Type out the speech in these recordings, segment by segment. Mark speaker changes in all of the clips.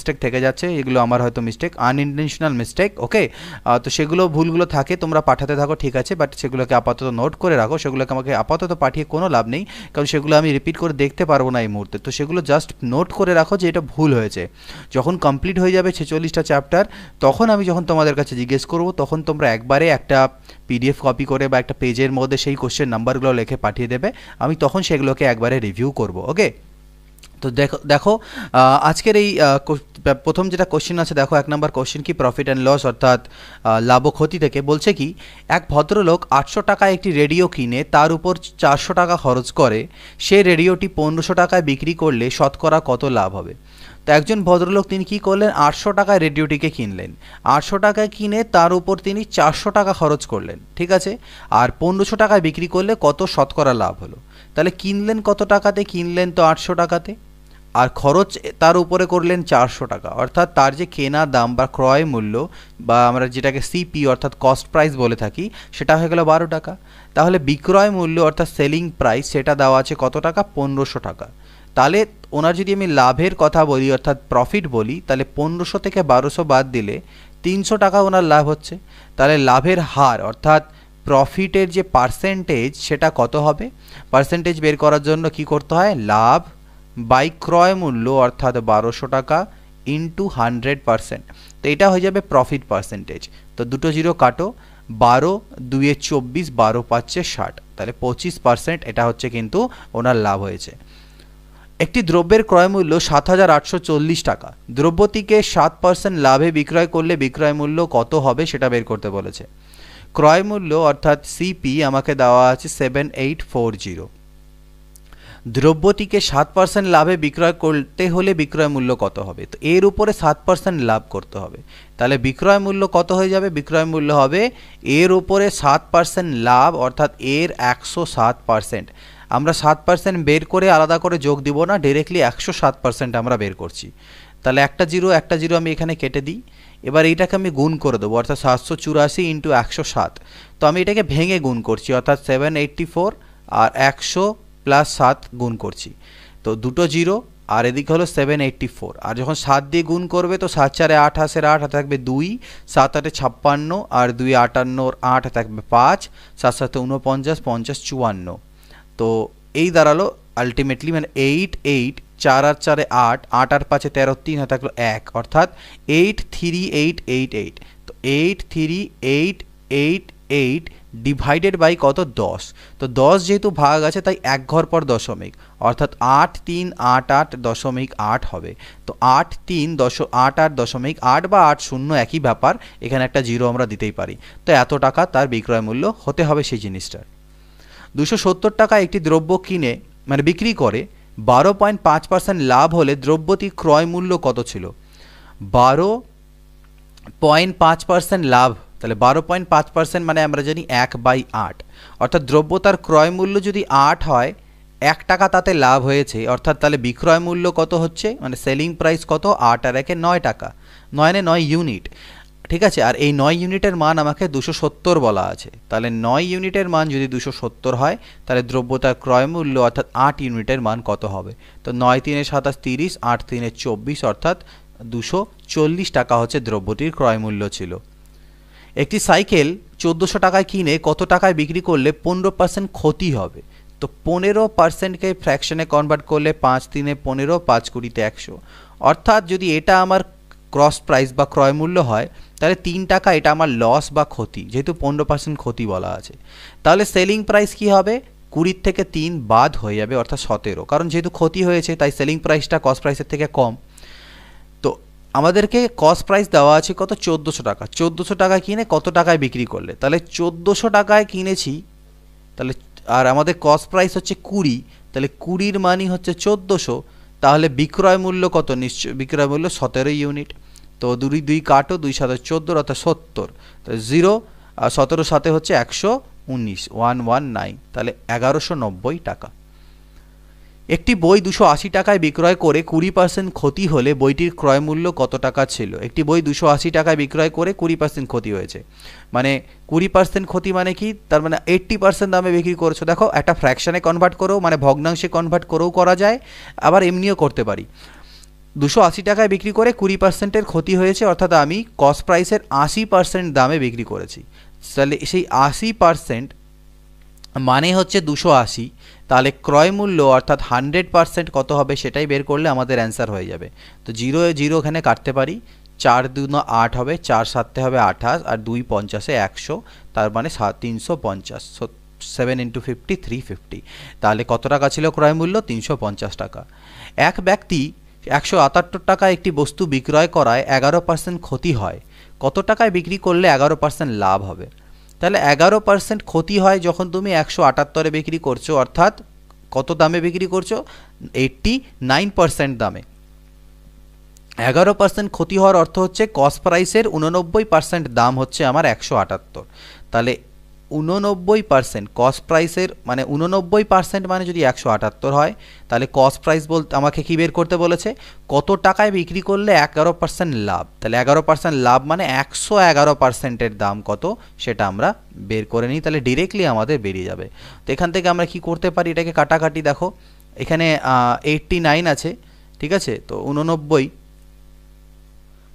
Speaker 1: Mistake থেকে যাচ্ছে, এগুলো আমার হয়তো মিস্টেক, আনইনটেনশনাল মিস্টেক। ওকে, তো সেগুলো ভুলগুলো থাকে তোমরা পাঠাতে থাকো, ঠিক আছে, বাট সেগুলোকে আপাতত নোট করে রাখো, সেগুলোকে আমাকে আপাতত পাঠিয়ে কোনো লাভ নেই, কারণ সেগুলো আমি রিপিট করে দেখতে পারবো না এই মুহূর্তে। তো সেগুলো জাস্ট নোট করে রাখো যে এটা ভুল হয়েছে। যখন কমপ্লিট হয়ে যাবে 46টা চ্যাপ্টার, তখন আমি যখন তোমাদের কাছে জিজ্ঞেস করবো, তখন তোমরা একবারে একটা পিডিএফ কপি করে বা একটা পেজের মধ্যে সেই কোশ্চেন নাম্বারগুলো লিখে পাঠিয়ে দেবে, আমি তখন সেগুলোকে একবারে রিভিউ করব। ওকে, তো দেখো আজকের এই প্রথম যেটা কোশ্চেন আছে, দেখো 1 নম্বর কোশ্চেন কি, প্রফিট অ্যান্ড লস অর্থাৎ লাভ ও ক্ষতি থেকে বলছে কি, এক ভদ্রলোক 800 টাকায় একটি রেডিও কিনে তার উপর 400 টাকা খরচ করে, সেই রেডিওটি 1500 টাকায় বিক্রি করলে শতকরা কত লাভ হবে? তো একজন ভদ্রলোক তিনি কী করলেন, 800 টাকায় রেডিওটিকে কিনলেন, 800 টাকায় কিনে তার উপর তিনি 400 টাকা খরচ করলেন, ঠিক আছে, আর 1500 টাকায় বিক্রি করলে কত শতকরা লাভ হলো? তাহলে কিনলেন কত টাকাতে? কিনলেন তো 800 টাকাতে, আর খরচ তার উপরে করলেন 400 টাকা, অর্থাৎ তার যে কেনা দাম বা ক্রয় মূল্য বা আমরা যেটাকে সিপি অর্থাৎ কস্ট প্রাইস বলে থাকি, সেটা হয়ে গেল 12 টাকা। তাহলে বিক্রয় মূল্য অর্থাৎ সেলিং প্রাইস সেটা দেওয়া আছে কত টাকা? 1500 টাকা। তাহলে ওনার যদি আমি লাভের কথা বলি অর্থাৎ প্রফিট বলি, তাহলে 1500 থেকে 1200 বাদ দিলে 300 টাকা ওনার লাভ হচ্ছে। তাহলে লাভের হার অর্থাৎ প্রফিটের যে পার্সেন্টেজ সেটা কত হবে? পার্সেন্টেজ বের করার জন্য কি করতে হয়? লাভ বাই ক্রয় মূল্য অর্থাৎ 1200 টাকা ইন্টু 100%, তো এটা হয়ে যাবে প্রফিট পার্সেন্টেজ। তো দুটো জিরো কাটো, 12 2 24, 12 5 60, তাহলে 25% এটা হচ্ছে কিন্তু ওনার লাভ হয়েছে। একটি দ্রব্যের ক্রয় মূল্য 7840 টাকা, দ্রব্যটিকে 7% লাভে বিক্রয় করলে বিক্রয় মূল্য কত হবে সেটা বের করতে বলেছে। ক্রয় মূল্য অর্থাৎ সিপি আমাকে দেওয়া আছে 7840, দ্রব্যটিকে 7% লাভে বিক্রয় করতে হলে বিক্রয় মূল্য কত হবে? তো এর উপরে 7% লাভ করতে হবে, তাহলে বিক্রয় মূল্য কত হয়ে যাবে? বিক্রয় মূল্য হবে এর উপরে 7% লাভ অর্থাৎ এর 107%। আমরা 7% বের করে আলাদা করে যোগ দিব না, ডিরেক্টলি 107% আমরা বের করছি। তাহলে একটা জিরো আমি এখানে কেটে দিই। এবার এইটাকে আমি গুণ করে দেবো, অর্থাৎ 784 ইন্টু 107। তো আমি এটাকে ভেঙে গুণ করছি, অর্থাৎ 784 আর 100 প্লাস 7 গুণ করছি, তো দুটো জিরো, আর এদিকে হলো 784, আর যখন 7 দিয়ে গুণ করবে তো 7 4 8 আসে 8 থাকবে 2, 7 8 56, আর 2 58, 8 থাকবে 5, 7 7 49, 50 54। তো এই দাঁড়ালো আলটিমেটলি মানে 8 8, 4 আর 4 8, 8 আর 5 13, 3 থাকলো 1, অর্থাৎ 83888। তো 83888 ডিভাইডেড বাই কত? 10। তো 10 যেহেতু ভাগ আছে তাই এক ঘর পর দশমিক, অর্থাৎ 8388.8 হবে। তো 8388.8 বা 80 একই ব্যাপার, এখানে একটা জিরো আমরা দিতেই পারি। তো এত টাকা তার বিক্রয় মূল্য হতে হবে সেই জিনিসটার। 270 টাকা একটি দ্রব্য কিনে মানে বিক্রি করে 12.5% লাভ হলে দ্রব্যটির ক্রয় মূল্য কত ছিল? 12.5% লাভ, তাহলে 12.5% মানে আমরা জানি 1/8, অর্থাৎ দ্রব্যতার ক্রয় মূল্য যদি 8 হয়, 1 টাকা তাতে লাভ হয়েছে, অর্থাৎ তাহলে বিক্রয় মূল্য কত হচ্ছে মানে সেলিং প্রাইস কত? 8 আর 1 9 টাকা, 9 ইউনিট, ঠিক আছে। আর এই 9 ইউনিটের মান আমাকে 270 বলা আছে, তাহলে 9 ইউনিটের মান যদি 270 হয়, তাহলে দ্রব্যতার ক্রয় মূল্য অর্থাৎ 8 ইউনিটের মান কত হবে? তো 9 3 27 30, 8 3 24, অর্থাৎ 240 টাকা হচ্ছে দ্রব্যটির ক্রয় মূল্য ছিল। একটি সাইকেল 1400 টাকায় কিনে কত টাকায় বিক্রি করলে 15% ক্ষতি হবে? তো 15%কে ফ্র্যাকশনে কনভার্ট করলে 5 3 15, 5 20 100, অর্থাৎ যদি এটা আমার ক্রস প্রাইস বা ক্রয় মূল্য হয়, তাহলে 3 টাকা এটা আমার লস বা ক্ষতি, যেহেতু 15% ক্ষতি বলা আছে। তাহলে সেলিং প্রাইস কি হবে? 20 থেকে 3 বাদ হয়ে যাবে, অর্থাৎ 17, কারণ যেহেতু ক্ষতি হয়েছে তাই সেলিং প্রাইসটা কস্ট প্রাইসের থেকে কম। তো আমাদেরকে কস্ট প্রাইস দেওয়া আছে কত? 1400 টাকা। 1400 টাকায় কিনে কত টাকায় বিক্রি করলে? তাহলে 1400 টাকায় কিনেছি, তাহলে আর আমাদের কস্ট প্রাইস হচ্ছে 20, তাহলে 20-র মানই হচ্ছে 1400, তাহলে বিক্রয় মূল্য কত? নিশ্চয় বিক্রয় মূল্য 17 ইউনিট। তো 2 2 কাটো, 2 7 14, অর্থাৎ 70, তাহলে 0 আর 17 সাথে হচ্ছে 119, 119, তাহলে 1190 টাকা। একটি বই 280 টাকায় বিক্রয় করে 20% ক্ষতি হলে বইটির ক্রয় মূল্য কত টাকা ছিল? একটি বই 280 টাকায় বিক্রয় করে 20% ক্ষতি হয়েছে, মানে 20% ক্ষতি মানে কি? তার মানে 80% দামে বিক্রি করেছো। দেখো একটা ফ্র্যাকশনে কনভার্ট করেও মানে ভগ্নাংশে কনভার্ট করেও করা যায়, আবার এমনিও করতে পারি। 280 টাকায় বিক্রি করে 20%-এর ক্ষতি হয়েছে, অর্থাৎ আমি কস্ট প্রাইসের 80% দামে বিক্রি করেছি। তাহলে সেই 80% মানে হচ্ছে 280, তাহলে ক্রয় মূল্য অর্থাৎ 100% কত হবে সেটাই বের করলে আমাদের অ্যান্সার হয়ে যাবে। তো 0 0 এখানে কাটতে পারি, 4 2 8 হবে, 4 7 হবে 28, আর 2 50 100, তার মানে 350। 7 × 50 350। তাহলে কত টাকা ছিল ক্রয় মূল্য? 350 টাকা। এক ব্যক্তি 178 টাকায় একটি বস্তু বিক্রয় করায় 11% ক্ষতি হয়, কত টাকায় বিক্রি করলে 11% লাভ হবে? তাহলে 11% ক্ষতি হয় যখন তুমি 178-এ বিক্রি করছো, অর্থাৎ কত দামে বিক্রি করছো? 89% দামে। 11% ক্ষতি হওয়ার অর্থ হচ্ছে কস্ট প্রাইসের 89% দাম হচ্ছে আমার 178। তাহলে 89% কস্ট প্রাইসের মানে 89% মানে যদি 178 হয়, তাহলে কস্ট প্রাইস বলতে আমাকে কি বের করতে বলেছে? কত টাকায় বিক্রি করলে 11% লাভ। তাহলে 11% লাভ মানে 111%-এর দাম কত সেটা আমরা বের করে নিই, তাহলে ডিরেক্টলি আমাদের বেরিয়ে যাবে। তো এখান থেকে আমরা কি করতে পারি? এটাকে কাটাকাটি দেখো, এখানে 89 আছে, ঠিক আছে? তো 89,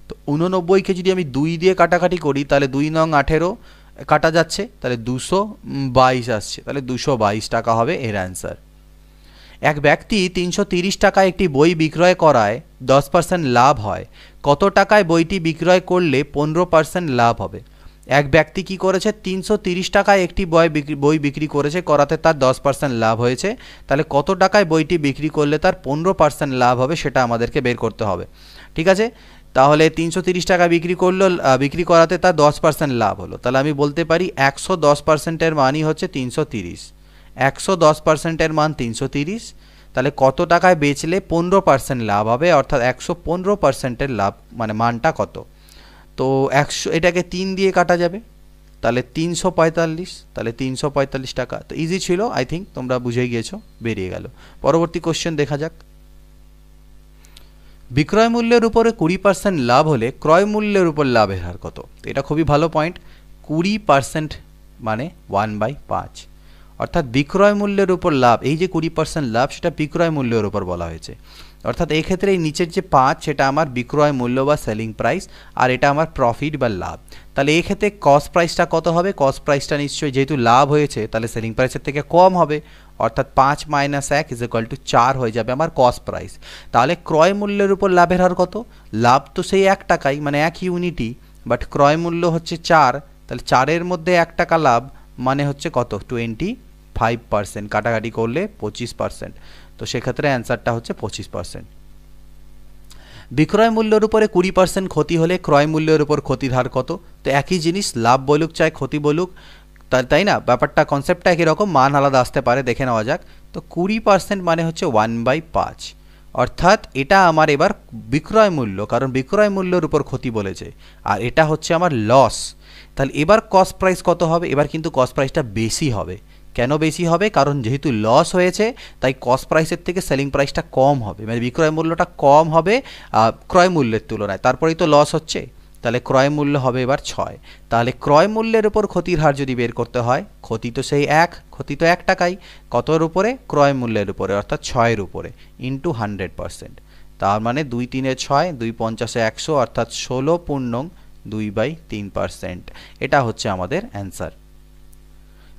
Speaker 1: তো 89কে যদি আমি 2 দিয়ে কাটাকাটি করি তাহলে 2 নং 18 কাটা যাচ্ছে, তাহলে 222 আসছে, তাহলে 222 টাকা হবে এর অ্যান্সার। এক ব্যক্তি 330 টাকায় একটি বই বিক্রয় করায় 10% লাভ হয়, কত টাকায় বইটি বিক্রয় করলে 15% লাভ হবে? এক ব্যক্তি কি করেছে? 330 টাকায় একটি বই বিক্রি করেছে, করাতে তার 10% লাভ হয়েছে, তাহলে কত টাকায় বইটি বিক্রি করলে তার 15% লাভ হবে সেটা আমাদেরকে বের করতে হবে। ঠিক আছে, তাহলে 330 টাকা বিক্রি করলো, বিক্রি করাতে তার 10% লাভ হলো, তাহলে আমি বলতে পারি 110%-এর মানই হচ্ছে 330। 110%-এর মান 330, তাহলে কত টাকায় বেচলে 15% লাভ হবে, অর্থাৎ 115%-এর লাভ মানে মানটা কত? তো 100, এটাকে 3 দিয়ে কাটা যাবে, তাহলে 345, তাহলে 345 টাকা। তো ইজি ছিল, আই থিঙ্ক তোমরা বুঝে গিয়েছো, বেরিয়ে গেল। পরবর্তী কোশ্চেন দেখা যাক। বিক্রয় মূল্যের উপরে 20% লাভ হলে ক্রয় মূল্যের উপর লাভের হার কত? এটা খুবই ভালো পয়েন্ট। 20% মানে 1/5, অর্থাৎ বিক্রয় মূল্যের উপর লাভ। এই যে 20% লাভ সেটা বিক্রয় মূল্যের উপর বলা হয়েছে, অর্থাৎ এই ক্ষেত্রে এই নিচের যে 5 সেটা আমার বিক্রয় মূল্য বা সেলিং প্রাইস, আর এটা আমার প্রফিট বা লাভ। তাহলে এই ক্ষেত্রে কস্ট প্রাইসটা কত হবে? কস্ট প্রাইসটা নিশ্চয়ই যেহেতু লাভ হয়েছে তাহলে সেলিং প্রাইসের থেকে কম হবে, অর্থাৎ 5 - 1 = 4 হয়ে যাবে আমার কস্ট প্রাইস। তাহলে ক্রয় মূল্যের উপর লাভের হার কত? লাভ তো সেই 1 টাকাই, মানে 1 ইউনিটই, বাট ক্রয় মূল্য হচ্ছে 4, তাহলে 4-এর মধ্যে 1 টাকা লাভ মানে হচ্ছে কত? 25%। কাটাকাটি করলে 25%, তো সেক্ষেত্রে অ্যান্সারটা হচ্ছে 25%। বিক্রয় মূল্যের উপরে 20% ক্ষতি হলে ক্রয় মূল্যের উপর ক্ষতির হার কত? তো একই জিনিস, লাভ বলুক চাই ক্ষতি বলুক, তাই না? ব্যাপারটা কনসেপ্টটা একই রকম, মান আলাদা আসতে পারে, দেখে নেওয়া যাক। তো 20% মানে হচ্ছে 1/5, অর্থাৎ এটা আমার এবার বিক্রয় মূল্য, কারণ বিক্রয় মূল্যের উপর ক্ষতি বলেছে, আর এটা হচ্ছে আমার লস। তাহলে এবার কস্ট প্রাইস কত হবে? এবার কিন্তু কস্ট প্রাইসটা বেশি হবে। কেন বেশি হবে? কারণ যেহেতু লস হয়েছে তাই কস্ট প্রাইসের থেকে সেলিং প্রাইসটা কম হবে, মানে বিক্রয় মূল্যটা কম হবে ক্রয় মূল্যের তুলনায়, তারপরেই তো লস হচ্ছে। তাহলে ক্রয় মূল্য হবে এবার 6। তাহলে ক্রয় মূল্যের উপর ক্ষতির হার যদি বের করতে হয়, ক্ষতি তো সেই 1, ক্ষতি তো 1 টাকাই, কতর উপরে? ক্রয় মূল্যের উপরে, অর্থাৎ 6-এর উপরে, ইন্টু 100%। তার মানে 2 3 6, 2 50 100, অর্থাৎ 16/2/3%। এটা হচ্ছে আমাদের অ্যান্সার।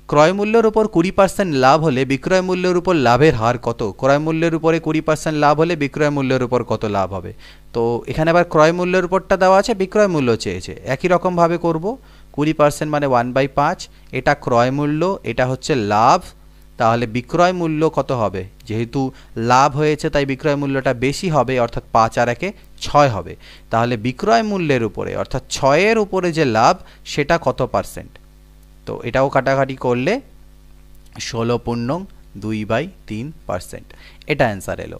Speaker 1: ক্রয় মূল্যের উপর 20% লাভ হলে বিক্রয় মূল্যের উপর লাভের হার কত? ক্রয় মূল্যের উপরে 20% লাভ হলে বিক্রয় মূল্যের উপর কত লাভ হবে? তো এখানে আবার ক্রয় মূল্যের উপরটা দেওয়া আছে, বিক্রয় মূল্য চেয়েছে, একই রকমভাবে করব। 20% মানে 1/5, এটা ক্রয় মূল্য, এটা হচ্ছে লাভ, তাহলে বিক্রয় মূল্য কত হবে? যেহেতু লাভ হয়েছে তাই বিক্রয় মূল্যটা বেশি হবে, অর্থাৎ 5 আর 1 6 হবে। তাহলে বিক্রয় মূল্যের উপরে অর্থাৎ 6-এর উপরে যে লাভ সেটা কত পার্সেন্ট? তো এটাও কাটাকাটি করলে 16/2/3%, এটা অ্যান্সার এলো।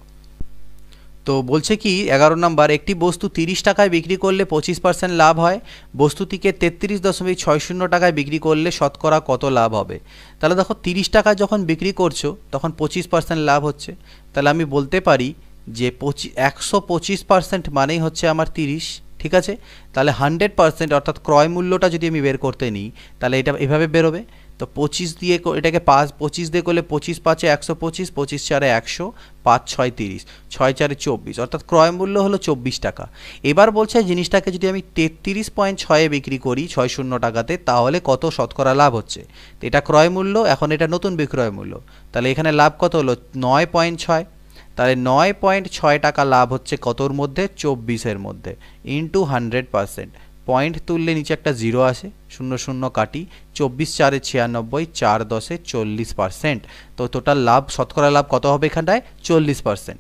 Speaker 1: তো বলছে কি 11 নম্বর, একটি বস্তু 30 টাকায় বিক্রি করলে 25% লাভ হয়, বস্তুটিকে 33.60 টাকায় বিক্রি করলে শতকরা কত লাভ হবে? তাহলে দেখো 30 টাকায় যখন বিক্রি করছো তখন 25% লাভ হচ্ছে, তাহলে আমি বলতে পারি যে 125% মানেই হচ্ছে আমার 30, ঠিক আছে? তাহলে 100% অর্থাৎ ক্রয় মূল্যটা যদি আমি বের করতে নিই তাহলে এটা এভাবে বেরোবে, তো 25 দিয়ে এটাকে 25 দিয়ে করলে 25 5 125, 25 4 100, 5 6 30, 6 4 24, অর্থাৎ ক্রয় মূল্য হলো 24 টাকা। এবার বলছে জিনিসটাকে যদি আমি 33.6 বিক্রি করি 60 টাকাতে, তাহলে কত শতকরা লাভ হচ্ছে। তো এটা ক্রয় মূল্য, এখন এটা নতুন বিক্রয় মূল্য, তাহলে এখানে লাভ কত হলো 9.6, তাহলে 9.6 টাকা লাভ হচ্ছে কতর মধ্যে 24-এর মধ্যে ইন্টু 100%। পয়েন্ট তুললে নিচে একটা 0 আসে, 0 0 কাটি, 24 4 96, 4 10 40%। তো টোটাল লাভ শতকরা লাভ কত হবে এখানটায় 40%।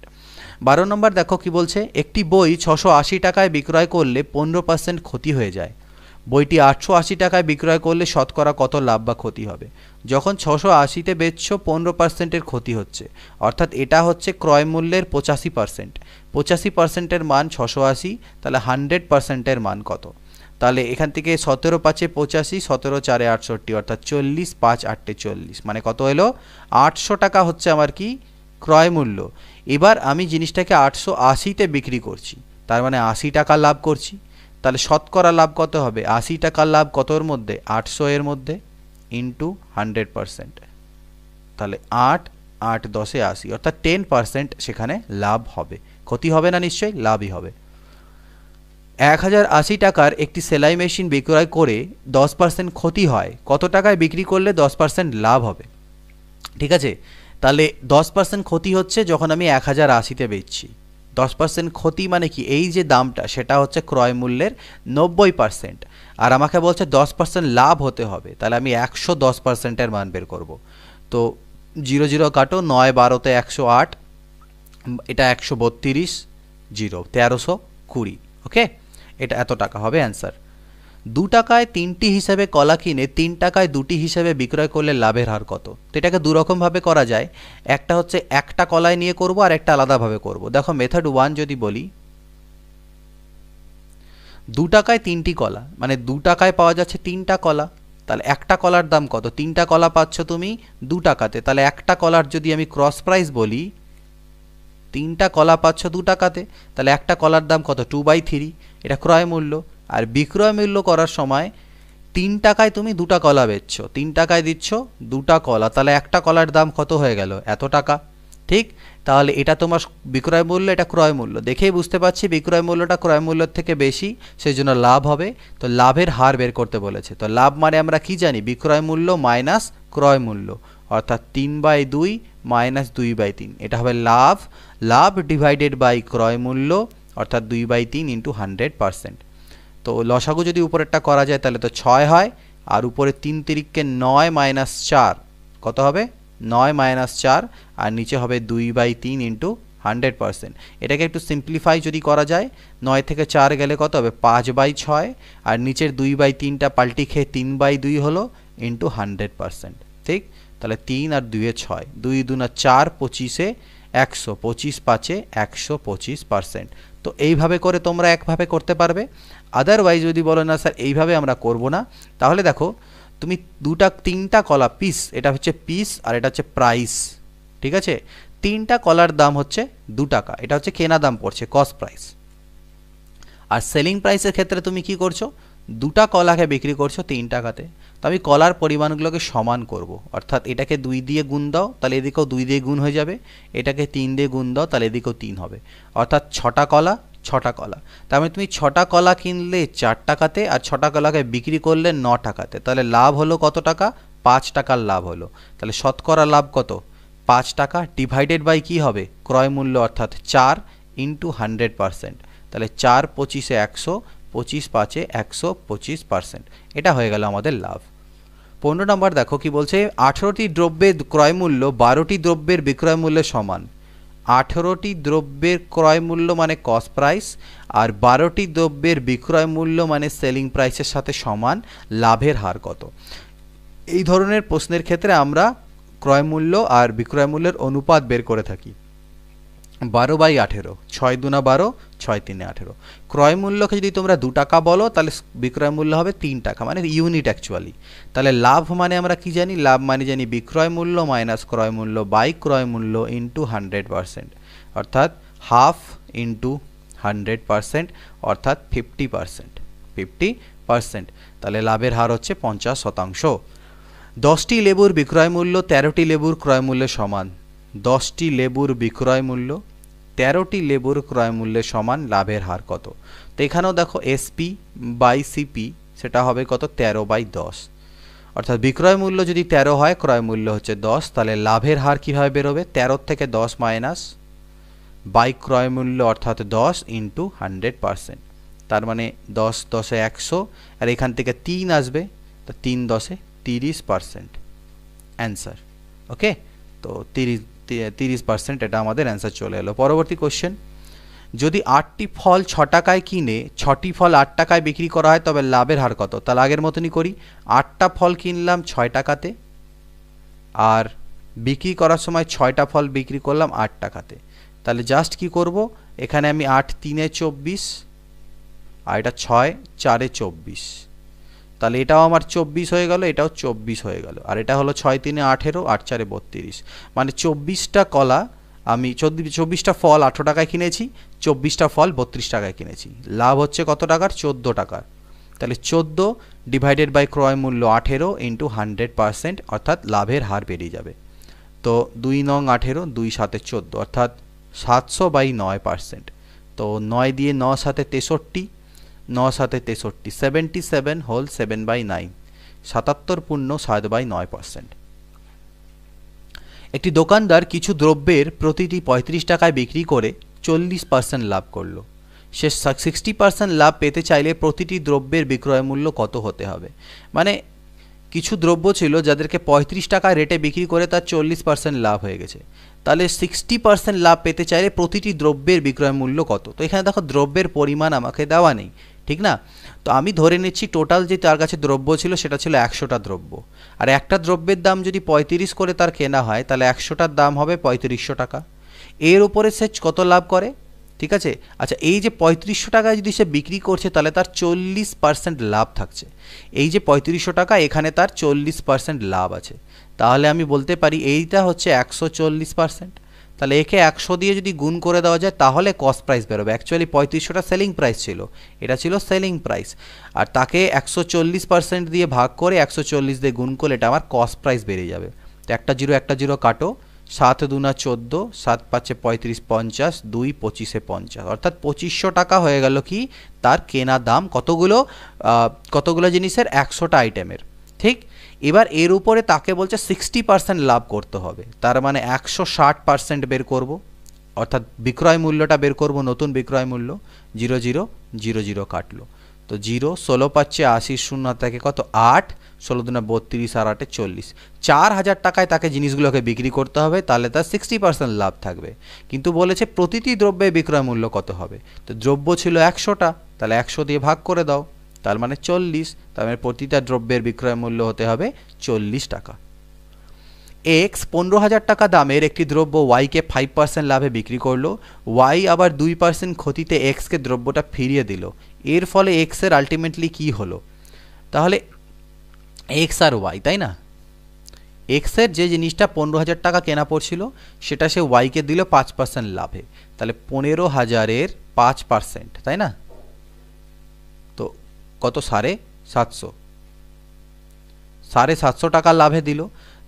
Speaker 1: 12 নম্বর দেখো কি বলছে, একটি বই 680 টাকায় বিক্রয় করলে 15% ক্ষতি হয়ে যায়। বইটি 880 টাকায় বিক্রয় করলে শতকরা কত লাভ বা ক্ষতি হবে। যখন 680-তে বেচছো 15%-এর ক্ষতি হচ্ছে, অর্থাৎ এটা হচ্ছে ক্রয় মূল্যের 85%। 85%-এর মান 680, তাহলে 100%-এর মান কত। তাহলে এখান থেকে 17 5 85, 17 4 68, অর্থাৎ 40 5 8 40, মানে কত হলো 800 টাকা হচ্ছে আমার কি ক্রয় মূল্য। এবার আমি জিনিসটাকে 880-তে বিক্রি করছি, তার মানে 80 টাকা লাভ করছি। তাহলে শতকরা লাভ কত হবে, 80 টাকার লাভ কতর মধ্যে 800-এর মধ্যে ইন্টু 100%। তাহলে 8 8 10 80, অর্থাৎ 10% সেখানে লাভ হবে, ক্ষতি হবে না, নিশ্চয়ই লাভই হবে। 1080 টাকার একটি সেলাই মেশিন বিক্রয় করে 10% ক্ষতি হয়, কত টাকায় বিক্রি করলে 10% লাভ হবে। ঠিক আছে, তাহলে 10% ক্ষতি হচ্ছে যখন আমি 1080-তে বেচছি। 10% ক্ষতি মানে কি, এই যে দামটা সেটা হচ্ছে ক্রয় মূল্যের 90%, আর আমাকে বলছে 10% লাভ হতে হবে, তাহলে আমি 110%-এর মান বের করব। তো 0 0 কাটো, 9 12-তে 108, এটা 132, 0 1320। ওকে, এটা এত টাকা হবে অ্যান্সার। 2 টাকায় 3টি হিসাবে কলা কিনে 3 টাকায় 2টি হিসাবে বিক্রয় করলে লাভের হার কত। তো এটাকে দুরকমভাবে করা যায়, একটা হচ্ছে একটা কলায় নিয়ে করব, আর একটা আলাদাভাবে করব। দেখো মেথড 1 যদি বলি, 2 টাকায় 3টি কলা, মানে 2 টাকায় পাওয়া যাচ্ছে 3টা কলা, তাহলে একটা কলার দাম কত, 3টা কলা পাচ্ছ তুমি 2 টাকাতে, তাহলে একটা কলার যদি আমি ক্রস প্রাইস বলি, 3টা কলা পাচ্ছ 2 টাকাতে, তাহলে একটা কলার দাম কত 2/3, এটা ক্রয় মূল্য। আর বিক্রয় মূল্য করার সময় 3 টাকায় তুমি 2টা কলা বেচছো, 3 টাকায় দিচ্ছ 2টা কলা, তাহলে একটা কলার দাম কত হয়ে গেল এত টাকা। ঠিক, তাহলে এটা তোমার বিক্রয় মূল্য, এটা ক্রয় মূল্য, দেখেই বুঝতে পারছি বিক্রয় মূল্যটা ক্রয় মূল্যের থেকে বেশি, সেই জন্য লাভ হবে। তো লাভের হার বের করতে বলেছে, তো লাভ মানে আমরা কি জানি, বিক্রয় মূল্য মাইনাস ক্রয় মূল্য, অর্থাৎ 3/2 মাইনাস 2/3, এটা হবে লাভ। লাভ ডিভাইডেড বাই ক্রয় মূল্য, অর্থাৎ 2/3 ইন্টু 100%। তো লসাগু যদি উপরেরটা করা যায় তাহলে তো 6 হয়, আর উপরে 3 তিরিককে 9 মাইনাস 4, কত হবে 9 মাইনাস 4, আর নিচে হবে 2/3 ইন্টু 100%। এটাকে একটু সিম্পলিফাই যদি করা যায়, 9 থেকে 4 গেলে কত হবে 5/6, আর নিচের 2/3টা পাল্টি খেয়ে 3/2 হলো ইন্টু 100%। ঠিক, তাহলে 3 আর 2 6, 2 2 4, 25-এ 100, 25 5-এ 125%। তো এইভাবে করে তোমরা একভাবে করতে পারবে। আদারওয়াইজ যদি বলো না স্যার এইভাবে আমরা করব না, তাহলে দেখো তুমি 3টা কলা পিস, এটা হচ্ছে পিস আর এটা হচ্ছে প্রাইস। ঠিক আছে, 3টা কলার দাম হচ্ছে 2 টাকা, এটা হচ্ছে কেনা দাম পড়ছে কস্ট প্রাইস। আর সেলিং প্রাইসের ক্ষেত্রে তুমি কি করছো, 2টা কলাকে বিক্রি করছো 3 টাকাতে। তো আমি কলার পরিমাণগুলোকে সমান করব, অর্থাৎ এটাকে 2 দিয়ে গুণ দাও, তাহলে এদিকেও 2 দিয়ে গুণ হয়ে যাবে, এটাকে 3 দিয়ে গুণ দাও, তাহলে এদিকেও 3 হবে, অর্থাৎ 6টা কলা 6টা কলা। তার মানে তুমি 6টা কলা কিনলে 4 টাকাতে, আর 6টা কলাকে বিক্রি করলে 9 টাকাতে, তাহলে লাভ হলো কত টাকা, 5 টাকার লাভ হলো। তাহলে শতকরা লাভ কত, 5 টাকা, ডিভাইডেড বাই কী হবে ক্রয় মূল্য, অর্থাৎ 4 ইন্টু 100%। তাহলে 4 25-এ 100, 25 5-এ 125%, এটা হয়ে গেল আমাদের লাভ। 15 নম্বর দেখো কি বলছে, 18টি দ্রব্যের ক্রয় মূল্য 12টি দ্রব্যের বিক্রয় মূল্যের সমান। 18টি দ্রব্যের ক্রয় মূল্য মানে কস্ট প্রাইস, আর 12টি দ্রব্যের বিক্রয় মূল্য মানে সেলিং প্রাইসের সাথে সমান, লাভের হার কত। এই ধরনের প্রশ্নের ক্ষেত্রে আমরা ক্রয় মূল্য আর বিক্রয় মূল্যের অনুপাত বের করে থাকি। 12/18, 6 2 12, 6 3 18। ক্রয় মূল্যকে যদি তোমরা 2 টাকা বলো, তাহলে বিক্রয় মূল্য হবে 3 টাকা, মানে ইউনিট অ্যাকচুয়ালি। তাহলে লাভ মানে আমরা কি জানি, লাভ মানে জানি বিক্রয় মূল্য মাইনাস ক্রয় মূল্য বাই ক্রয় মূল্য ইন্টু 100%, অর্থাৎ হাফ ইন্টু 100%, অর্থাৎ 50%। তাহলে লাভের হার হচ্ছে 50%। 10টি লেবুর বিক্রয় মূল্য 13টি লেবুর ক্রয় মূল্যের সমান। 10টি লেবুর বিক্রয় মূল্য 13টি লেবুর ক্রয় মূল্যের সমান, লাভের হার কত? তো এখানেও দেখো এসপি বাই সিপি সেটা হবে কত, 13/10। অর্থাৎ বিক্রয় মূল্য যদি 13 হয়, ক্রয় মূল্য হচ্ছে 10, তাহলে লাভের হার কীভাবে বেরোবে? 13 থেকে 10 মাইনাস বাই ক্রয় মূল্য অর্থাৎ 10 ইন্টু 100%। তার মানে 10 10 100, আর এখান থেকে 3 আসবে, তো 3 10 30% অ্যান্সার। ওকে, তো 30% এটা আমাদের অ্যান্সার চলে এলো। পরবর্তী কোশ্চেন, যদি 8টি ফল 6 টাকায় কিনে 6টি ফল 8 টাকায় বিক্রি করা হয় তবে লাভের হার কত? তাহলে আগের মতনই করি, 8টা ফল কিনলাম 6 টাকাতে, আর বিক্রি করার সময় 6টা ফল বিক্রি করলাম 8 টাকাতে। তাহলে জাস্ট কি করব, এখানে আমি 8 3 24, আর এটা 6 4 24, তাহলে এটাও আমার 24 হয়ে গেল, এটাও 24 হয়ে গেল, আর এটা হলো 6 3 18, 8 4 32, মানে 24টা কলা আমি 24টা ফল 18 টাকায় কিনেছি, 24টা ফল 32 টাকায় কিনেছি। লাভ হচ্ছে কত টাকার? 14 টাকার। তাহলে 14 ডিভাইডেড বাই ক্রয় মূল্য 18 ইন্টু 100%, অর্থাৎ লাভের হার বেরিয়ে যাবে। তো 2 নং 18, 2 7 14, অর্থাৎ 700/9%। তো 9 দিয়ে 9 7 63, 9 7 63, 77 হোল 7/9, 77.7/9%। একটি দোকানদার কিছু দ্রব্যের প্রতিটি 35 টাকায় বিক্রি করে 40% লাভ করলো। সে 60% লাভ পেতে চাইলে প্রতিটি দ্রব্যের বিক্রয় মূল্য কত হতে হবে? মানে কিছু দ্রব্য ছিল যাদেরকে 35 টাকা রেটে বিক্রি করে তার 40% লাভ হয়ে গেছে, তাহলে 60% লাভ পেতে চাইলে প্রতিটি দ্রব্যের বিক্রয় মূল্য কত? তো এখানে দেখো দ্রব্যের পরিমাণ আমাকে দেওয়া নেই, ঠিক না? তো আমি ধরে নিচ্ছি টোটাল যে তার কাছে দ্রব্য ছিল সেটা ছিল 100টা দ্রব্য, আর একটা দ্রব্যের দাম যদি 35 করে তার কেনা হয়, তাহলে 100টার দাম হবে 3500 টাকা। এর উপরে সে কত লাভ করে? ঠিক আছে, আচ্ছা এই যে 3500 টাকায় যদি সে বিক্রি করছে তাহলে তার 40% লাভ থাকছে। এই যে 3500 টাকা, এখানে তার 40% লাভ আছে, তাহলে আমি বলতে পারি এইটা হচ্ছে 140%। তাহলে একে 100 দিয়ে যদি গুণ করে দেওয়া যায় তাহলে কস্ট প্রাইস বেরোবে। অ্যাকচুয়ালি 3500টা সেলিং প্রাইস ছিল, এটা ছিল সেলিং প্রাইস, আর তাকে 140% দিয়ে ভাগ করে 140 দিয়ে গুণ করলে এটা আমার কস্ট প্রাইস বেরিয়ে যাবে। তো একটা জিরো কাটো, 7 2 14, 7 5 35 50, 2 25 50, অর্থাৎ 2500 টাকা হয়ে গেল কি তার কেনা দাম কতগুলো জিনিসের? 100টা আইটেমের। ঠিক, এবার এর উপরে তাকে বলছে 60% লাভ করতে হবে, তার মানে 160% বের করব, অর্থাৎ বিক্রয় মূল্যটা বের করব, নতুন বিক্রয় মূল্য। 0 0 0 0 কাটলো, তো 0 16 পাচ্ছে 80, 0 থেকে কত 8, 16 দুনা 32 আর 8 40, 4000 টাকায় তাকে জিনিসগুলোকে বিক্রি করতে হবে, তাহলে তার 60% লাভ থাকবে। কিন্তু বলেছে প্রতিটি দ্রব্যের বিক্রয় মূল্য কত হবে? তো দ্রব্য ছিল 100টা, তাহলে 100 দিয়ে ভাগ করে দাও, তার মানে 40, তার মানে প্রতিটা দ্রব্যের বিক্রয় মূল্য হতে হবে 40 টাকা। এক্স 15,000 টাকা দামের একটি দ্রব্য ওয়াইকে 5% লাভে বিক্রি করলো, ওয়াই আবার 2% ক্ষতিতে এক্সকে দ্রব্যটা ফিরিয়ে দিল, এর ফলে এক্সের আলটিমেটলি কি হলো? তাহলে এক্স আর ওয়াই, তাই না? এক্সের যে জিনিসটা 15,000 টাকা কেনা পড়ছিল সেটা সে ওয়াইকে দিল 5% লাভে, তাহলে 15,000-এর 5%, তাই না? তো কত? 750, 750 টাকা লাভে দিল,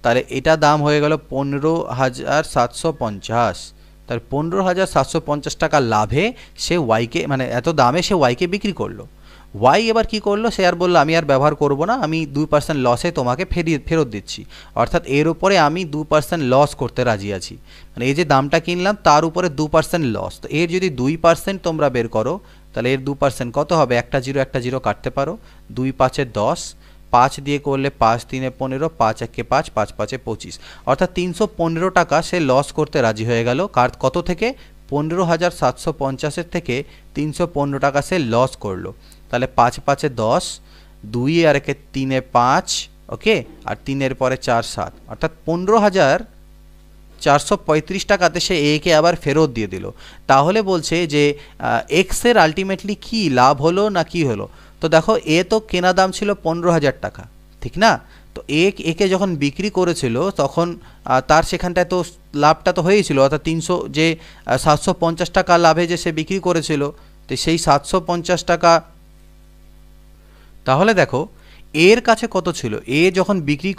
Speaker 1: তাহলে এটা দাম হয়ে গেল 15,750, তাহলে 15,750 টাকা লাভে সে ওয়াইকে, মানে এত দামে সে ওয়াইকে বিক্রি করলো। ওয়াই এবার কি করলো? সে আর বললো আমি আর ব্যবহার করব না, আমি 2% লসে তোমাকে ফেরত দিচ্ছি, অর্থাৎ এর উপরে আমি 2% লস করতে রাজি আছি, মানে এই যে দামটা কিনলাম তার উপরে 2% লস। তো এর যদি 2% তোমরা বের করো তাহলে এর 2% কত হবে? একটা জিরো কাটতে পারো, 2 5 10, 5 দিয়ে করলে 5 3 15, 5 1 5, 5 5 25, অর্থাৎ 315 টাকা সে লস করতে রাজি হয়ে গেল। কত থেকে? 15,750-এর থেকে 315 টাকা সে লস করলো। তাহলে 5 5 10, 2 আর 1 3 5, ওকে, আর 3 পরে 4 7, অর্থাৎ 15,435 টাকাতে সে একে আবার ফেরত দিয়ে দিল। তাহলে বলছে যে এক্সের আলটিমেটলি কি লাভ হলো না কি হলো? তো দেখো এ তো কেনা দাম ছিল 15,000 টাকা, ঠিক না? তো একে যখন বিক্রি করেছিল তখন তার সেখানটায় তো লাভটা তো হয়েছিল, অর্থাৎ 750 টাকা লাভে যে সে বিক্রি করেছিল, তো সেই 750 টাকা। তাহলে দেখো এর কাছে কত ছিল, এ যখন বিক্রি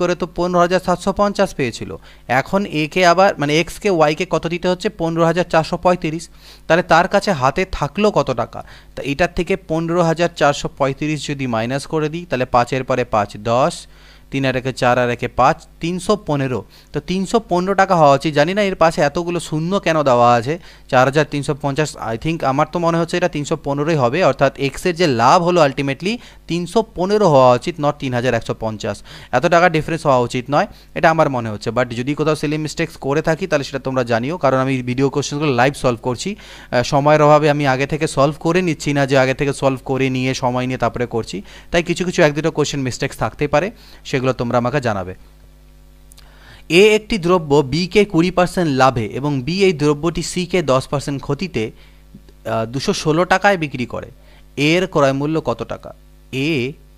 Speaker 1: করে তো 15,750 পেয়েছিল। এখন একে আবার মানে এক্সকে ওয়াইকে কত দিতে হচ্ছে, 15,435। তাহলে তার কাছে হাতে থাকলো কত টাকা, তা এটার থেকে 15,435 যদি মাইনাস করে দিই তাহলে 5-এর পরে 5 10, 3 আর একে 4 আর একে 5, 315। তো 315 টাকা হওয়া উচিত। জানি না এর পাশে এতগুলো শূন্য কেন দেওয়া আছে, 4,350। আই থিঙ্ক আমার তো মনে হচ্ছে এটা 315ই হবে, অর্থাৎ এক্সের যে লাভ হলো আলটিমেটলি 315 হওয়া উচিত, নট 3,150। এত টাকা ডিফারেন্স হওয়া উচিত নয়, এটা আমার মনে হচ্ছে। বাট যদি কোথাও সিলি মিস্টেক্স করে থাকি তাহলে সেটা তোমরা জানিও, কারণ আমি ভিডিও কোশ্চেনগুলো লাইভ সলভ করছি। সময়ের অভাবে আমি আগে থেকে সলভ করে নিচ্ছি না, যে আগে থেকে সলভ করে নিয়ে সময় নিয়ে তারপরে করছি, তাই কিছু কিছু এক দুটো কোশ্চেন মিস্টেক্স থাকতেই পারে, সেগুলো তোমরা আমাকে জানাবে। এ একটি দ্রব্য বি কে 20% লাভে এবং বি এই দ্রব্যটি সি কে 10% ক্ষতিতে 216 টাকায় বিক্রি করে, এর ক্রয় মূল্য কত টাকা? এ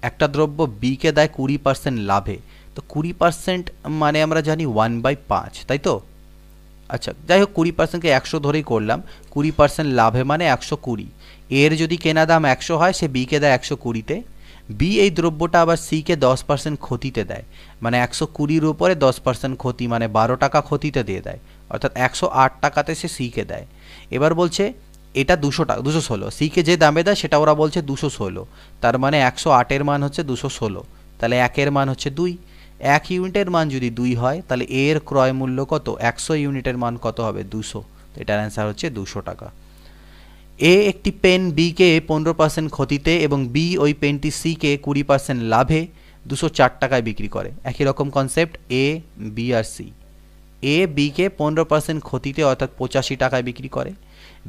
Speaker 1: একটা দ্রব্য বি কে দেয় 20% লাভে, তো 20% মানে আমরা জানি 1/5, তাই তো? আচ্ছা যাই হোক, 20%কে 100 ধরেই করলাম, 20% লাভে মানে 120। এর যদি কেনা দাম 100 হয়, সে বিকে দেয় 120-তে। বি এই দ্রব্যটা আবার সিকে 10% ক্ষতিতে দেয়, মানে 120-র উপরে 10% ক্ষতি মানে 12 টাকা ক্ষতিতে দিয়ে দেয়, অর্থাৎ 108 টাকাতে সে সিকে দেয়। এবার বলছে এটা 200 টাকা, 216, সিকে যে দামে দেয় সেটা ওরা বলছে 216, তার মানে 108-এর মান হচ্ছে 216, তাহলে 1-এর মান হচ্ছে 2। 1 ইউনিটের মান যদি 2 হয় তাহলে এর ক্রয় মূল্য কত, 100 ইউনিটের মান কত হবে, 200। তো এটার অ্যান্সার হচ্ছে 200 টাকা। এ একটি পেন বি কে 15% ক্ষতিতে এবং বি ওই পেনটি সি কে 20% লাভে 204 টাকায় বিক্রি করে। একই রকম concept, A B R C. A B কে 15% ক্ষতিতে অর্থাৎ 85 টাকায় বিক্রি করে,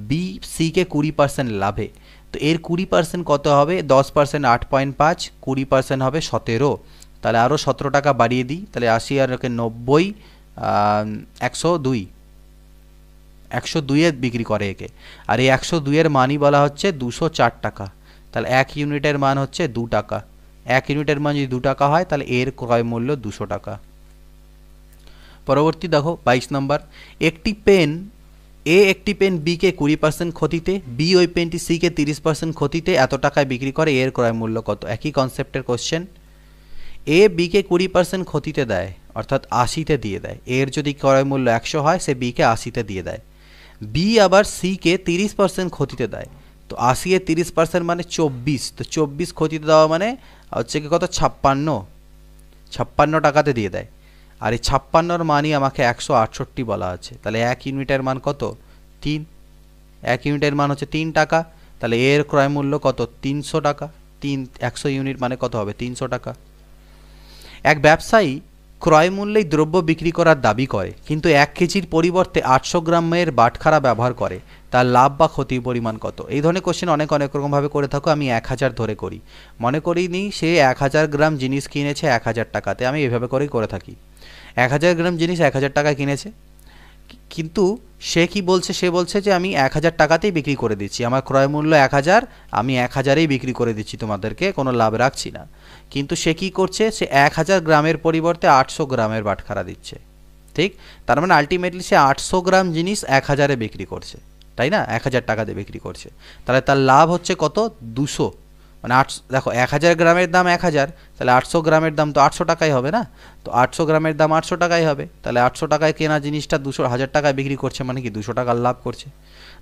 Speaker 1: বি সি কে 20% লাভে। তো এর 20% কত হবে, 10% 8.5, 20% হবে 17। তাহলে আরও 17 টাকা বাড়িয়ে দিই, তাহলে 80 আর 90, 102, 102-এ বিক্রি করে একে। আর এই 102-এর মানই বলা হচ্ছে 204 টাকা। তাহলে 1 ইউনিটের মান হচ্ছে 2 টাকা। 1 ইউনিটের মান যদি 2 টাকা হয় তাহলে এর ক্রয় মূল্য 200 টাকা। পরবর্তী দেখো 22 নম্বর, একটি পেন একটি পেন বি কে 20% ক্ষতিতে, বি ওই পেনটি সি কে 30% ক্ষতিতে এত টাকায় বিক্রি করে, এর ক্রয় মূল্য কত? একই কনসেপ্টের কোশ্চেন। এ বি কে 20% ক্ষতিতে দেয়, অর্থাৎ 80-তে দিয়ে দেয়। এর যদি ক্রয় মূল্য 100 হয়, সে বি কে 80-তে দিয়ে দেয়। বি আবার সি কে 30% ক্ষতিতে দেয়, তো 80 এর 30% মানে 24, তো 24 ক্ষতিতে দেওয়া মানে হচ্ছে কি কত, 56 টাকাতে দিয়ে দেয়। আর এই 56-র মানই আমাকে 168 বলা আছে, তাহলে 1 ইউনিটের মান কত, 3। 1 ইউনিটের মান হচ্ছে 3 টাকা, তাহলে এর ক্রয় মূল্য কত, 300 টাকা। 100 ইউনিট মানে কত হবে, 300 টাকা। এক ব্যবসায়ী ক্রয় মূল্যেই দ্রব্য বিক্রি করার দাবি করে, কিন্তু 1 কেজির পরিবর্তে 800 গ্রামের বাটখারা ব্যবহার করে, তার লাভ বা ক্ষতির পরিমাণ কত? এই ধরনের কোশ্চেন অনেক রকমভাবে করে থাকো, আমি 1000 ধরে করি। মনে করিনি সে 1000 গ্রাম জিনিস কিনেছে 1000 টাকাতে, আমি এভাবে করেই করে থাকি। 1000 গ্রাম জিনিস 1000 টাকায় কিনেছে, কিন্তু সে কি বলছে, সে বলছে যে আমি 1000 টাকাতেই বিক্রি করে দিচ্ছি, আমার ক্রয় মূল্য 1000, আমি 1000-এই বিক্রি করে দিচ্ছি, তোমাদেরকে কোনো লাভ রাখছি না। কিন্তু সে কি করছে, সে 1000 গ্রামের পরিবর্তে 800 গ্রামের বাটখারা দিচ্ছে, ঠিক? তার মানে আলটিমেটলি সে 800 গ্রাম জিনিস 1000-এ বিক্রি করছে, তাই না? 1000 টাকাতে বিক্রি করছে, তাহলে তার লাভ হচ্ছে কত, 200। মানে 800, দেখো 1000 গ্রামের দাম 1000, তাহলে 800 গ্রামের দাম তো 800 টাকাই হবে না? তো 800 গ্রামের দাম 800 টাকাই হবে, তাহলে 800 টাকায় কেনা জিনিসটা 1000 টাকায় বিক্রি করছে, মানে কি 200 টাকার লাভ করছে।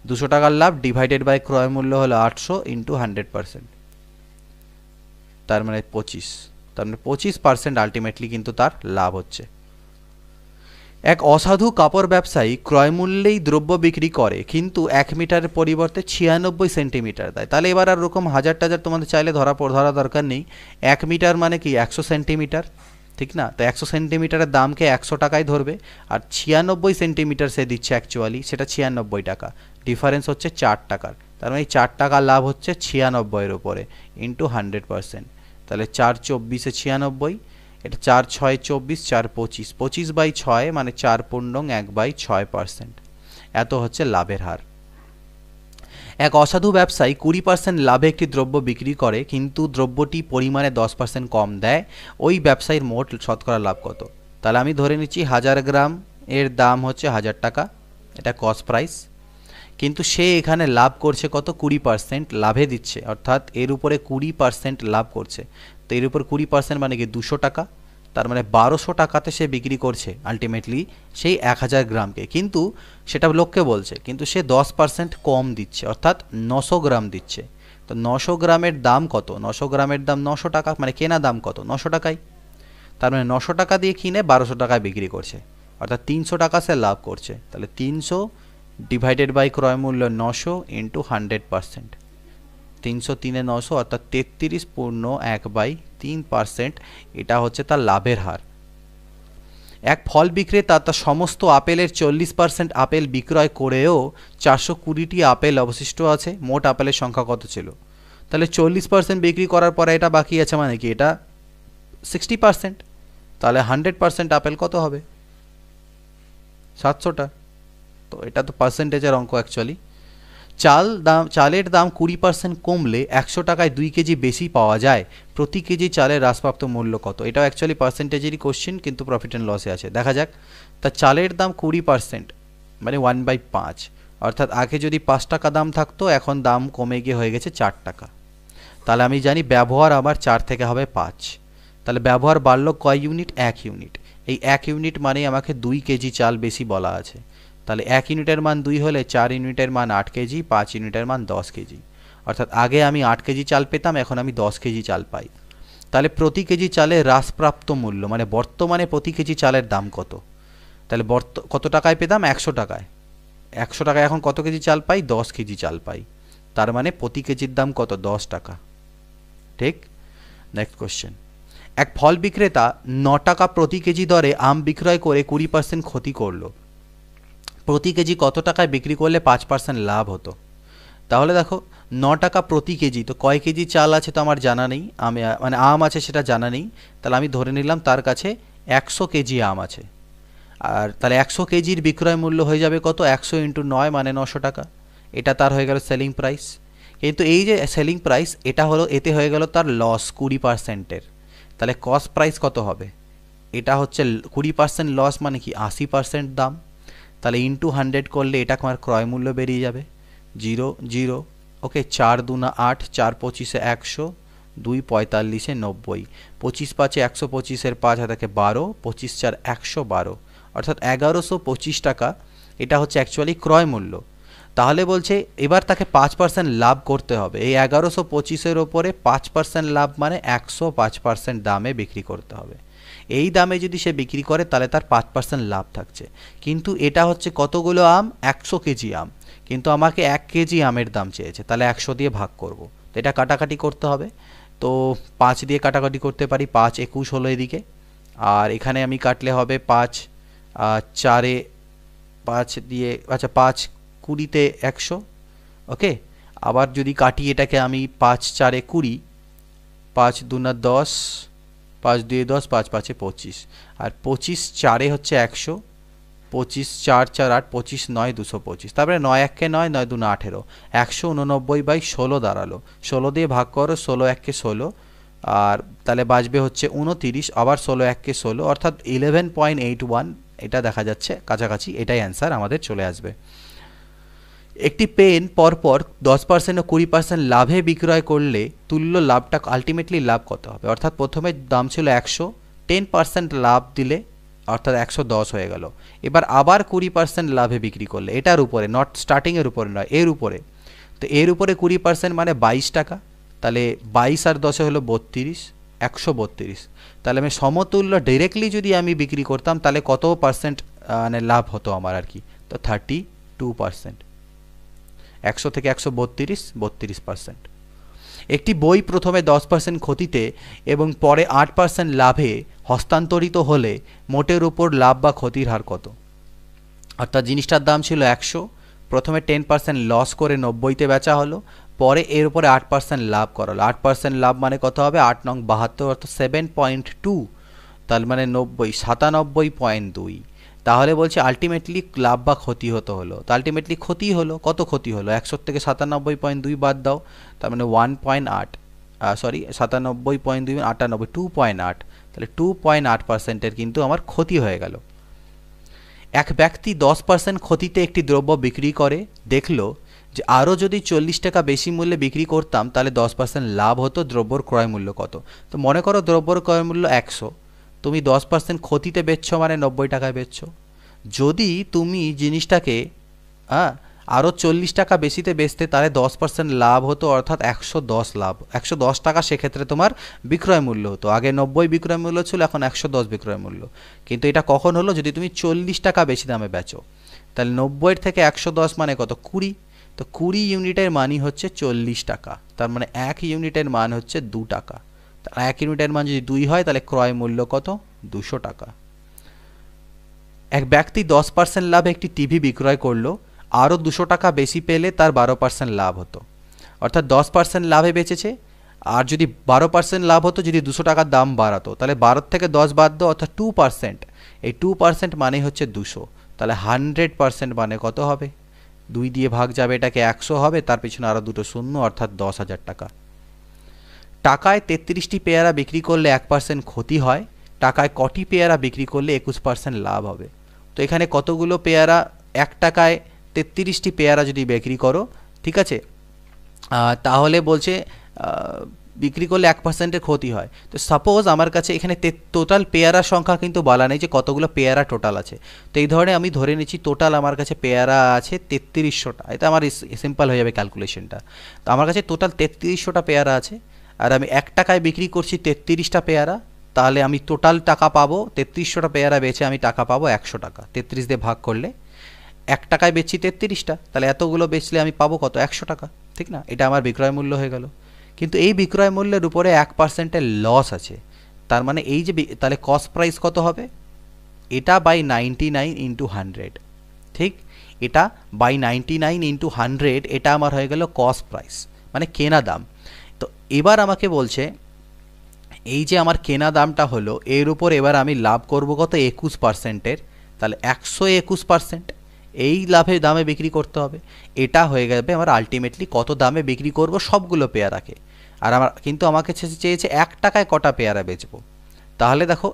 Speaker 1: 200 টাকার লাভ ডিভাইডেড বাই ক্রয় মূল্য হলো 800 ইন্টু 100%, তার মানে 25, তার মানে 25% আলটিমেটলি কিন্তু তার লাভ হচ্ছে। এক অসাধু কাপড় ব্যবসায়ী ক্রয় মূল্যেই দ্রব্য বিক্রি করে, কিন্তু 1 মিটারের পরিবর্তে 96 সেন্টিমিটার দেয়। তাহলে এবার আর রকম হাজার টাজার তোমাদের চাইলে ধরা দরকার নেই। 1 মিটার মানে কি 100 সেন্টিমিটার, ঠিক না? তো 100 সেন্টিমিটারের দামকে 100 টাকায় ধরবে, আর 96 সেন্টিমিটার সে দিচ্ছে অ্যাকচুয়ালি, সেটা 96 টাকা, ডিফারেন্স হচ্ছে 4 টাকার। তার মানে 4 টাকা লাভ হচ্ছে 96-এর উপরে ইন্টু 100%, তাহলে 4 24-এ 96, এটা 4 6 24, 4 25, 25/6 মানে 4.1/6%। এত হচ্ছে লাভের হার। এক অসাধু ব্যবসায়ী 20% লাভে একটি দ্রব্য বিক্রি করে, কিন্তু দ্রব্যটি পরিমাণে 10% কম দেয়, ওই ব্যবসায়ীর মোট শতকরা লাভ কত? তাহলে আমি ধরে নিচ্ছি 1000 গ্রাম এর দাম হচ্ছে 1000 টাকা, এটা কস্ট প্রাইস, কিন্তু সে এখানে লাভ করছে কত 20% লাভে দিচ্ছে, অর্থাৎ এর উপরে 20% লাভ করছে। তো এর উপর 20% মানে কি 200 টাকা, তার মানে 1200 টাকাতে সে বিক্রি করছে আলটিমেটলি সেই 1000 গ্রামকে, কিন্তু সেটা লোককে বলছে, কিন্তু সে 10% কম দিচ্ছে, অর্থাৎ 900 গ্রাম দিচ্ছে। তো 900 গ্রামের দাম কত? 900 গ্রামের দাম 900 টাকা, মানে কেনা দাম কত? 900 টাকাই। তার মানে 900 টাকা দিয়ে কিনে 1200 টাকায় বিক্রি করছে, অর্থাৎ 300 টাকা সে লাভ করছে। তাহলে 300 ডিভাইডেড বাই ক্রয় মূল্য 900 ইন্টু 100%, 303 900 অর্থাৎ 33.1/3%, এটা হচ্ছে তার লাভের হার। এক ফল বিক্রেতা তার সমস্ত আপেলের 40% আপেল বিক্রয় করেও 420টি আপেল অবশিষ্ট আছে। মোট আপেলের সংখ্যা কত ছিল? তাহলে 40% বিক্রি করার পরে এটা বাকি আছে, মানে কি এটা 60%। তাহলে 100% আপেল কত হবে? 700টা। তো এটা তো পার্সেন্টেজের অঙ্ক অ্যাকচুয়ালি। চালের দাম 20% কমলে 100 টাকায় 2 কেজি বেশি পাওয়া যায়, প্রতি কেজি চালের হ্রাসপ্রাপ্ত মূল্য কত? এটাও অ্যাকচুয়ালি পার্সেন্টেজেরই কোশ্চেন, কিন্তু প্রফিট অ্যান্ড লসে আছে। দেখা যাক। তা চালের দাম 20% মানে 1/5, অর্থাৎ আগে যদি 5 টাকা দাম থাকতো, এখন দাম কমে গিয়ে হয়ে গেছে 4 টাকা। তাহলে আমি জানি ব্যবহার আমার 4 থেকে হবে 5। তাহলে ব্যবহার বাড়লো কয় ইউনিট? 1 ইউনিট। এই 1 ইউনিট মানে আমাকে 2 কেজি চাল বেশি বলা আছে। তাহলে 1 ইউনিটের মান 2 হলে 4 ইউনিটের মান 8 কেজি, 5 ইউনিটের মান 10 কেজি। অর্থাৎ আগে আমি 8 কেজি চাল পেতাম, এখন আমি 10 কেজি চাল পাই। তাহলে প্রতি কেজি চালের হ্রাসপ্রাপ্ত মূল্য মানে বর্তমানে প্রতি কেজি চালের দাম কত? তাহলে কত টাকায় পেতাম? 100 টাকায়। 100 টাকায় এখন কত কেজি চাল পাই? 10 কেজি চাল পাই। তার মানে প্রতি কেজির দাম কত? 10 টাকা। ঠিক। Next question. এক ফল বিক্রেতা 9 টাকা প্রতি কেজি দরে আম বিক্রয় করে 20% ক্ষতি করলো, প্রতি কেজি কত টাকায় বিক্রি করলে 5% লাভ হতো? তাহলে দেখো 9 টাকা প্রতি কেজি, তো কয় কেজি চাল আছে তো আমার জানা নেই, আমি মানে আম আছে সেটা জানা নেই। তাহলে আমি ধরে নিলাম তার কাছে 100 কেজি আম আছে, আর তাহলে 100 কেজির বিক্রয় মূল্য হয়ে যাবে কত? 100 ইন্টু 9 মানে 900 টাকা। এটা তার হয়ে গেল সেলিং প্রাইস। কিন্তু এই যে সেলিং প্রাইস, এটা হলো, এতে হয়ে গেল তার লস 20%-এর। তাহলে কস্ট প্রাইস কত হবে? এটা হচ্ছে 20% লস মানে কি 80% দাম। তাহলে ইন্টু 100 করলে এটা আমার ক্রয় মূল্য বেরিয়ে যাবে 0 0। ওকে, 4 2 8, 4 25 100, 2 45 90, 25 5 125 5 থাকে 12, 25 4 112, অর্থাৎ 1125 টাকা। এটা হচ্ছে অ্যাকচুয়ালি ক্রয় মূল্য। তাহলে বলছে এবার তাকে 5% লাভ করতে হবে। এই 1125-এর ওপরে 5% লাভ মানে 105% দামে বিক্রি করতে হবে। এই দামে যদি সে বিক্রি করে তাহলে তার 5% লাভ থাকছে। কিন্তু এটা হচ্ছে কতগুলো আম? 100 কেজি আম, কিন্তু আমাকে 1 কেজি আমের দাম চেয়েছে, তাহলে 100 দিয়ে ভাগ করব। তো এটা কাটাকাটি করতে হবে। তো 5 দিয়ে কাটাকাটি করতে পারি, 5 21 হলো এদিকে, আর এখানে আমি কাটলে হবে 5 4-এ 5 দিয়ে, আচ্ছা 5 20-তে 100। ওকে, আবার যদি কাটি এটাকে আমি 5 4-এ 20, 5 2 10, 5 2 10, 5 5-এ 25, আর 25 4-এ হচ্ছে 100, 25 4 4 8, 25 9 225, তারপরে 9 1 কে 9, 9 2 18, 189/16 দাঁড়ালো। 16 দিয়ে ভাগ করো, 16 1 কে 16, আর তাহলে বাজবে হচ্ছে 29, আবার 16 1 কে 16, অর্থাৎ 11.81। এটা দেখা যাচ্ছে কাছাকাছি, এটাই অ্যান্সার আমাদের চলে আসবে। একটি পেন পরপর 10% ও 20% লাভে বিক্রয় করলে তুল্য লাভটা আলটিমেটলি লাভ কত হবে? অর্থাৎ প্রথমে দাম ছিল 100, 10% লাভ দিলে অর্থাৎ 110 হয়ে গেল। এবার আবার 20% লাভে বিক্রি করলে, এটার উপরে, নট স্টার্টিংয়ের উপরে নয়, এর উপরে। তো এর উপরে 20% মানে 22 টাকা। তাহলে 22 আর 10 হলো 32, 132। তাহলে আমি সমতুল্য ডিরেক্টলি যদি আমি বিক্রি করতাম তাহলে কত পার্সেন্ট মানে লাভ হতো আমার আর কি? তো 32%। 100 থেকে 132, 32%। একটি বই প্রথমে 10% ক্ষতিতে এবং পরে 8% লাভে হস্তান্তরিত হলে মোটের উপর লাভ বা ক্ষতির হার কত? অর্থাৎ জিনিসটার দাম ছিল 100, প্রথমে 10% লস করে 90-তে বেচা হলো, পরে এর উপরে 8% লাভ করালো। 8% লাভ মানে কত হবে? 8 নং 72, অর্থাৎ 7.2, তার মানে 90, 97.2। তাহলে বলছে আলটিমেটলি লাভ বা ক্ষতি হলো। তো আলটিমেটলি ক্ষতি হলো। কত ক্ষতি হলো? 100 থেকে 97.2 বাদ দাও, তার মানে 1.8, সরি 97.2 98, 2.8, তাহলে 2.8%-এর কিন্তু আমার ক্ষতি হয়ে গেল। এক ব্যক্তি 10% ক্ষতিতে একটি দ্রব্য বিক্রি করে, দেখলো যে আরও যদি 40 টাকা বেশি মূল্যে বিক্রি করতাম তাহলে 10% লাভ হতো, দ্রব্যর ক্রয় মূল্য কত? তো মনে করো দ্রব্যর ক্রয় মূল্য 100, তুমি 10% ক্ষতিতে বেচছো মানে 90 টাকায় বেচছো। যদি তুমি জিনিসটাকে আরও 40 টাকা বেশিতে বেচতে তাহলে 10% লাভ হতো, অর্থাৎ 110 লাভ, 110 টাকা সেক্ষেত্রে তোমার বিক্রয় মূল্য হতো। আগে 90 বিক্রয় মূল্য ছিল, এখন 110 বিক্রয় মূল্য। কিন্তু এটা কখন হলো? যদি তুমি 40 টাকা বেশি দামে বেচো, তাহলে 90 থেকে 110 মানে কত? 20। তো 20 ইউনিটের মানই হচ্ছে 40 টাকা, তার মানে 1 ইউনিটের মান হচ্ছে 2 টাকা। 1 ইউনিটের মান যদি 2 হয় তাহলে ক্রয় মূল্য কত? 200 টাকা। এক ব্যক্তি 10% লাভে একটি টিভি বিক্রয় করলো, আরও 200 টাকা বেশি পেলে তার 12% লাভ হতো। অর্থাৎ 10% লাভে বেচেছে, আর যদি 12% লাভ হতো, যদি 200 টাকার দাম বাড়াতো, তাহলে 12 থেকে 10 বাদ দো, অর্থাৎ 2%। এই 2% মানে হচ্ছে 200। তাহলে 100% মানে কত হবে? 2 দিয়ে ভাগ যাবে, এটাকে 100 হবে, তার পিছনে আরও দুটো শূন্য, অর্থাৎ 10,000 টাকা। টাকায় 33টি পেয়ারা বিক্রি করলে 1% ক্ষতি হয়, টাকায় কটি পেয়ারা বিক্রি করলে 21% লাভ হবে? তো এখানে কতগুলো পেয়ারা? 1 টাকায় 33টি পেয়ারা যদি বিক্রি করো, ঠিক আছে, তাহলে বলছে বিক্রি করলে 1%-এর ক্ষতি হয়। তো সাপোজ আমার কাছে এখানে টোটাল পেয়ারার সংখ্যা কিন্তু বলা নেই যে কতগুলো পেয়ারা টোটাল আছে। তো এই ধরনের আমি ধরে নিচ্ছি টোটাল আমার কাছে পেয়ারা আছে 3300টা। এটা আমার সিম্পল হয়ে যাবে ক্যালকুলেশনটা। তো আমার কাছে টোটাল 3300টা পেয়ারা আছে, আর আমি 1 টাকায় বিক্রি করছি 33টা পেয়ারা, তাহলে আমি টোটাল টাকা পাবো, 3300টা পেয়ারা বেচে আমি টাকা পাবো 100 টাকা। 33 দিয়ে ভাগ করলে, 1 টাকায় বেচছি 33টা, তাহলে এতগুলো বেচলে আমি পাবো কত? 100 টাকা, ঠিক না? এটা আমার বিক্রয় মূল্য হয়ে গেল। কিন্তু এই বিক্রয় মূল্যের উপরে 1%-এর লস আছে, তার মানে এই যে তাহলে কস্ট প্রাইস কত হবে? এটা বাই 99 ইন্টু 100, ঠিক? এটা বাই 99 ইন্টু 100, এটা আমার হয়ে গেল কস্ট প্রাইস, মানে কেনা দাম। তো এবার আমাকে বলছে এই যে আমার কেনা দামটা হলো, এর উপর এবার আমি লাভ করব কত? 21%-এর। তাহলে 121%, এই লাভের দামে বিক্রি করতে হবে। এটা হয়ে যাবে আমার আলটিমেটলি কত দামে বিক্রি করব সবগুলো পেয়ারাকে। আর আমার কিন্তু আমাকে চেয়েছে 1 টাকায় কটা পেয়ারা বেচবো। তাহলে দেখো,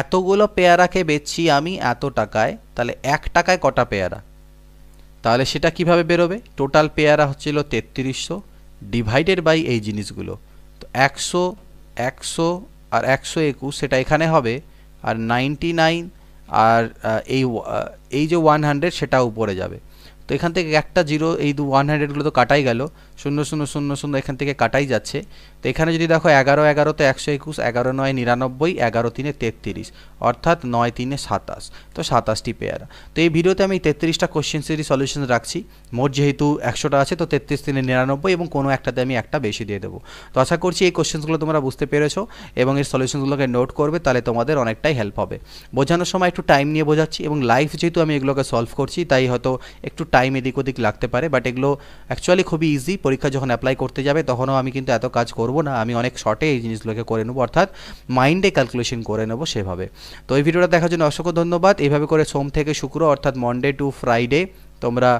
Speaker 1: এতগুলো পেয়ারাকে বেচছি আমি এত টাকায়, তাহলে 1 টাকায় কটা পেয়ারা? তাহলে সেটা কিভাবে বেরোবে? টোটাল পেয়ারা হচ্ছিল 3300 ডিভাইডেড বাই এই জিনিসগুলো। তো 100, 100 আর 121 সেটা এখানে হবে, আর 99 আর এই যে 100 সেটা উপরে যাবে। তো এখান থেকে একটা জিরো, এই 100গুলো তো কাটাই গেল, 0 0 0 0 এখান থেকে কাটাই যাচ্ছে। তো এখানে যদি দেখো 11 11 তো 121, 11 9 99, 11 3 33, অর্থাৎ 9 3 27। তো 27টি পেয়ারা। তো এই ভিডিওতে আমি 33টা কোশ্চেন সিরিজ সলিউশন রাখছি। মোট যেহেতু 100টা আছে, তো 33 3 99, এবং কোনো একটাতে আমি একটা বেশি দিয়ে দেবো। তো আশা করছি এই কোশ্চেনগুলো তোমরা বুঝতে পেরেছো এবং এর সলিউশনগুলোকে নোট করবে, তাহলে তোমাদের অনেকটাই হেল্প হবে। বোঝানোর সময় একটু টাইম নিয়ে বোঝাচ্ছি, এবং লাইভ যেহেতু আমি এগুলোকে সলভ করছি, তাই হয়তো একটু টাইম এদিক ওদিক লাগতে পারে, বাট এগুলো অ্যাকচুয়ালি খুবই ইজি। পরীক্ষা যখন অ্যাপ্লাই করতে যাবে তখনও আমি কিন্তু এত কাজ করব না, আমি অনেক শর্টে এই জিনিসগুলোকে করে নেবো, অর্থাৎ মাইন্ডে ক্যালকুলেশন করে নেবো সেভাবে। তো এই ভিডিওটা দেখার জন্য অসংখ্য ধন্যবাদ। এইভাবে করে সোম থেকে শুক্র, অর্থাৎ মনডে টু ফ্রাইডে তোমরা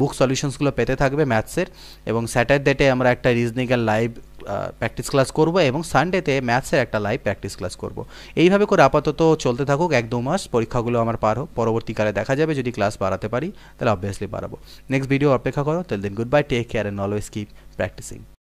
Speaker 1: বুক সলিউশনসগুলো পেতে থাকবে ম্যাথসের, এবং স্যাটারডেতে আমরা একটা রিজনিংয়ের লাইভ প্র্যাকটিস ক্লাস করব, এবং সানডেতে ম্যাথসের একটা লাইভ প্র্যাকটিস ক্লাস করব। এইভাবে করে আপাতত চলতে থাকুক 1-2 মাস, পরীক্ষাগুলো আমার পার হোক, পরবর্তীকালে দেখা যাবে যদি ক্লাস বাড়াতে পারি তাহলে অবভিয়াসলি বাড়াবো। নেক্সট ভিডিও অপেক্ষা করো। Till then goodbye, take care and always keep practising.